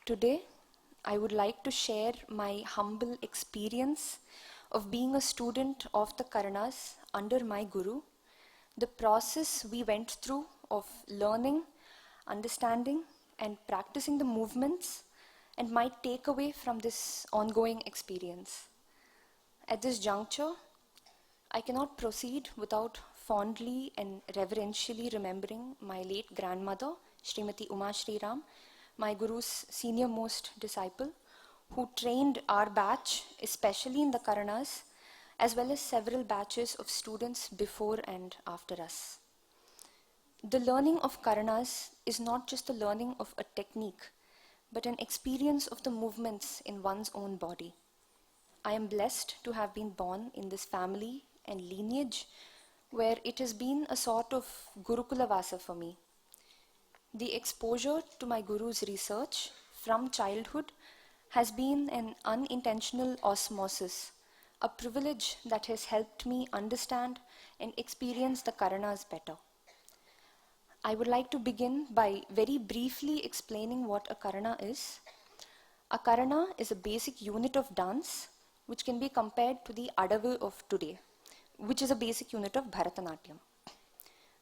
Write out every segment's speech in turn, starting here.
Today, I would like to share my humble experience of being a student of the Karanas under my guru, the process we went through of learning, understanding, and practicing the movements, and my takeaway from this ongoing experience. At this juncture, I cannot proceed without fondly and reverentially remembering my late grandmother, Srimati Uma Sriram, my guru's senior most disciple, who trained our batch, especially in the Karanas, as well as several batches of students before and after us. The learning of Karanas is not just the learning of a technique, but an experience of the movements in one's own body. I am blessed to have been born in this family and lineage where it has been a sort of Gurukula Vasa for me. The exposure to my guru's research from childhood has been an unintentional osmosis, a privilege that has helped me understand and experience the Karanas better. I would like to begin by very briefly explaining what a Karana is. A Karana is a basic unit of dance which can be compared to the Adavu of today, which is a basic unit of Bharatanatyam.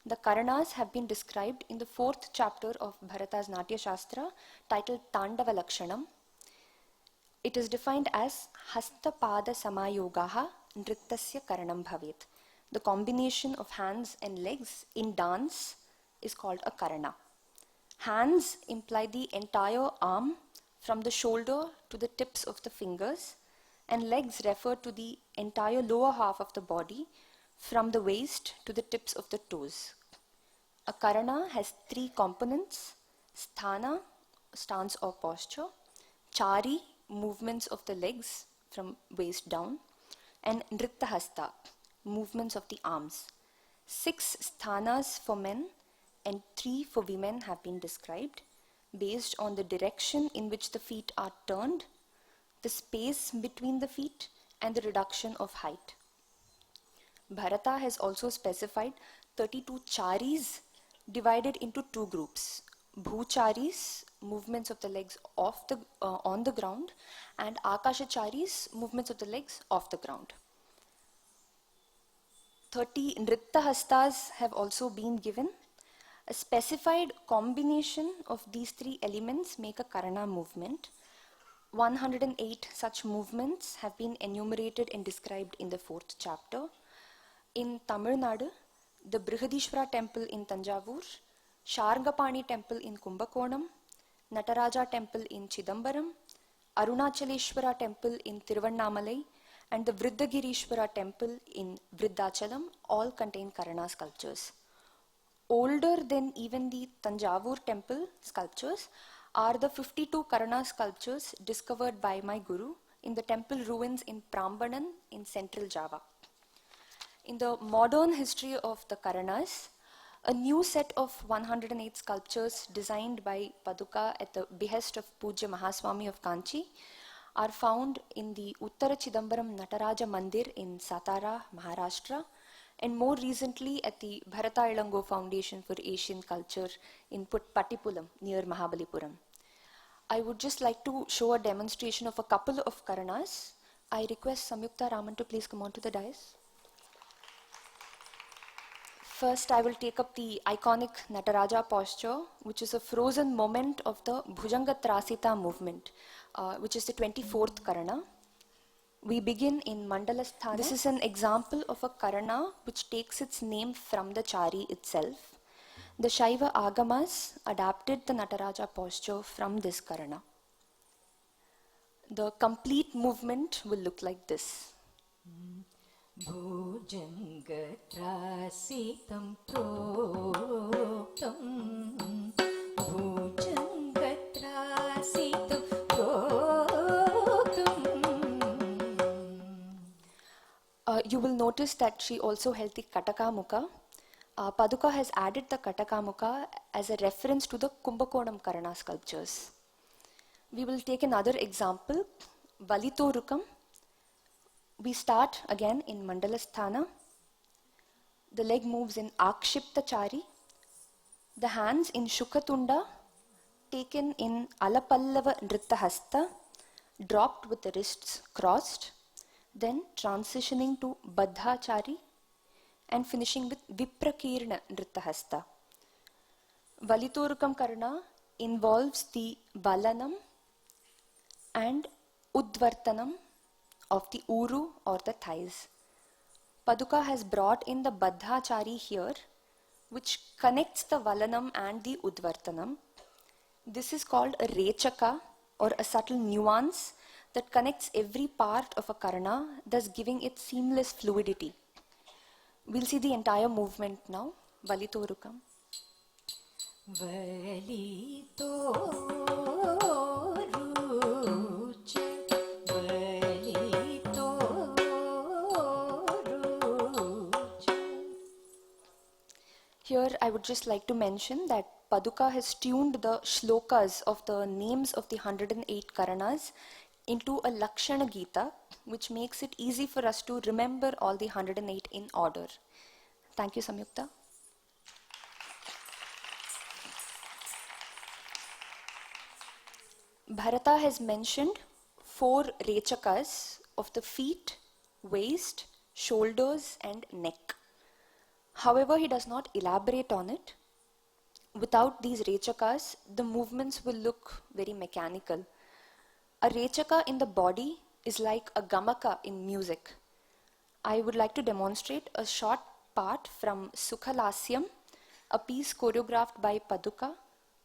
The Karanas have been described in the 4th chapter of Bharata's Natya Shastra titled Tandava Lakshanam. It is defined as Hasta Pada Samayogaha Nrittasya Karanam Bhavet. The combination of hands and legs in dance is called a Karana. Hands imply the entire arm from the shoulder to the tips of the fingers, and legs refer to the entire lower half of the body from the waist to the tips of the toes. A Karana has 3 components: Sthana, stance or posture; Chari, movements of the legs from waist down; and Nrittahasta, movements of the arms. 6 sthanas for men and 3 for women have been described based on the direction in which the feet are turned, the space between the feet, and the reduction of height. Bharata has also specified 32 charis divided into 2 groups: bhucharis, movements of the legs on the ground, and akashacharis, movements of the legs off the ground. 30 nrittahastas have also been given. A specified combination of these 3 elements make a Karana movement. 108 such movements have been enumerated and described in the 4th chapter. In Tamil Nadu, the Brihadishwara temple in Tanjavur, Sharngapani temple in Kumbakonam, Nataraja temple in Chidambaram, Arunachaleshwara temple in Tiruvannamalai, and the Vriddagirishwara temple in Vriddachalam all contain Karana sculptures. Older than even the Tanjavur temple sculptures are the 52 Karana sculptures discovered by my guru in the temple ruins in Prambanan in central Java. In the modern history of the Karanas, a new set of 108 sculptures designed by Paduka at the behest of Pujya Mahaswami of Kanchi are found in the Uttara Chidambaram Nataraja Mandir in Satara, Maharashtra, and more recently at the Bharata Ilango Foundation for Asian Culture in Pattipulam near Mahabalipuram. I would just like to show a demonstration of a couple of Karanas. I request Samyukta Raman to please come on to the dais. First, I will take up the iconic Nataraja posture, which is a frozen moment of the Bhujanga Trasita movement, which is the 24th Karana. We begin in Mandala Sthana. This is an example of a Karana which takes its name from the Chari itself. The Shaiva Agamas adapted the Nataraja posture from this Karana. The complete movement will look like this. Bhujangatrasitam proktam Bhujangatrasitam proktam. You will notice that she also held the Kataka Mukha. Paduka has added the Kataka Mukha as a reference to the Kumbakonam Karana sculptures. We will take another example, Valito Rukam. We start again in Mandala Sthana. The leg moves in Akshipta Chari. The hands in Shukatunda taken in Alapallava Nrittahasta, dropped with the wrists crossed, then transitioning to Baddhachari and finishing with Viprakirna Nrittahasta. Valitorukam Karana involves the Balanam and Udvartanam of the Uru or the thighs. Paduka has brought in the Baddhachari here, which connects the Valanam and the Udvartanam. This is called a Rechaka, or a subtle nuance that connects every part of a Karana, thus giving it seamless fluidity. We'll see the entire movement now. Valitorukam. Here I would just like to mention that Paduka has tuned the shlokas of the names of the 108 Karanas into a Lakshana Gita, which makes it easy for us to remember all the 108 in order. Thank you, Samyukta. Bharata has mentioned 4 Rechakas of the feet, waist, shoulders and neck. However, he does not elaborate on it. Without these Rechakas, the movements will look very mechanical. A Rechaka in the body is like a Gamaka in music. I would like to demonstrate a short part from Sukhalasyam, a piece choreographed by Paduka,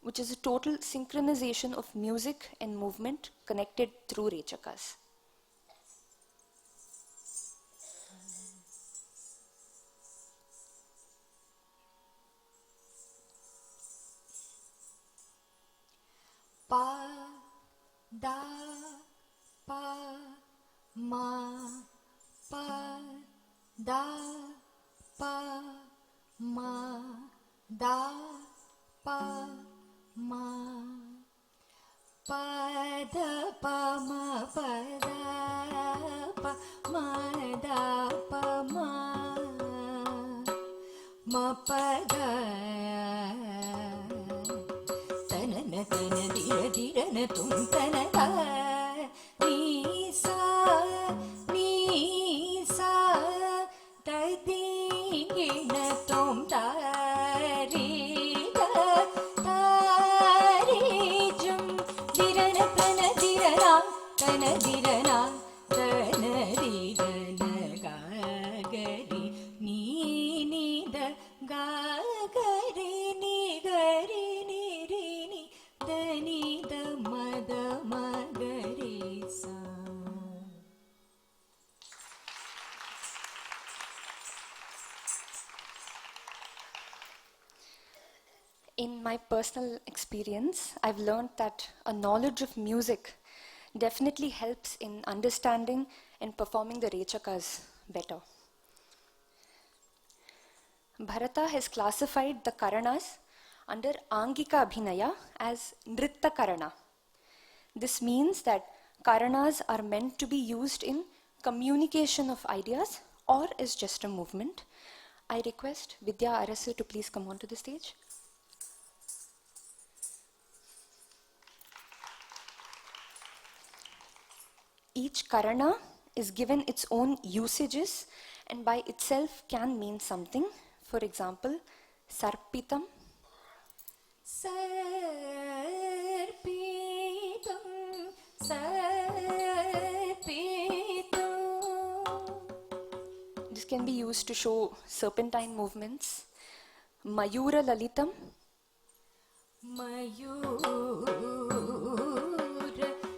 which is a total synchronization of music and movement connected through Rechakas. Pa, da, pa, ma, pa, da, pa, ma, da, pa, ma, pa, da, pa, ma, pa, da, pa, ma, da, pa, ma, pa, da. Tana dira dira na tum tana da ni sa da di na tum da ri da ri jum dira na tana dira na tana dira na tana dira na ga gari ni da ga gari ni gari ni ri ni da ni da ma gari sa. In my personal experience, I've learned that a knowledge of music definitely helps in understanding and performing the Rechakas better. Bharata has classified the Karanas under Angika Abhinaya as Nritta Karana. This means that Karanas are meant to be used in communication of ideas or as just a movement. I request Vidya Arasu to please come onto the stage. Each Karana is given its own usages and by itself can mean something. For example, Sarpitam. Sarpitam, sarpitam. This can be used to show serpentine movements. Mayura Lalitam. Mayura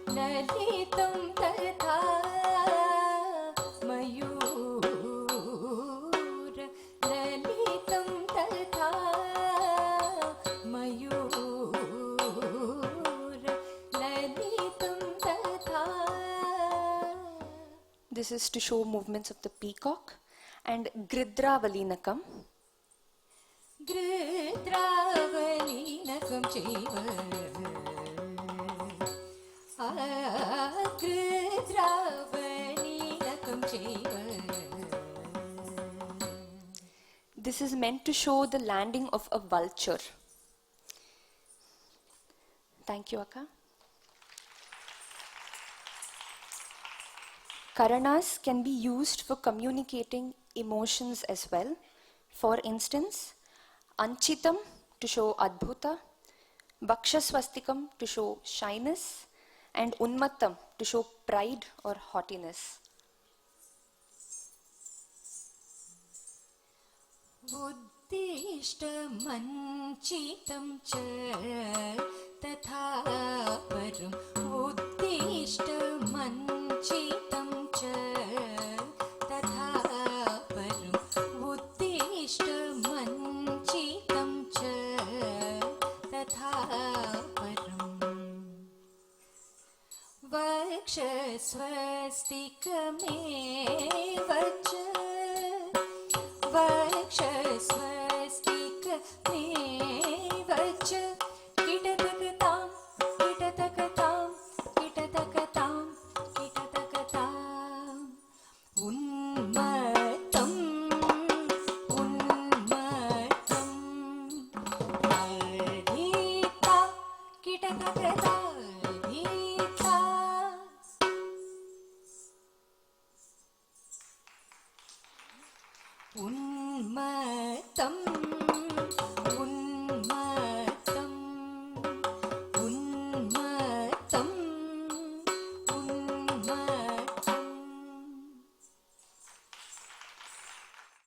lalitam tatha. Mayura lalitam tatha. Mayura lalitam tatha. This is to show movements of the peacock. And Gridra-Valinakam. Gridra-Valinakam chaiva. Gridra-Valinakam chaiva. This is meant to show the landing of a vulture. Thank you, Akka. Karanas can be used for communicating emotions as well. For instance, Anchitam to show Adbhuta, Bhakshaswastikam to show shyness, and Unmattam to show pride or haughtiness. उद्दिष्टमञ्चितं च तथा परम् उद्दिष्टमञ्चितं च तथा परम् उद्दिष्टमञ्चितं च तथा परम् वक्षस्वस्तिकमेव च वक्षस्वस्तिकमेव च किटतकतां किटतकतां किटतकतां किटतकताम् उन्मत्तम् उन्मत्तम् अधीता किटतकता अधीता उन्मत्तम्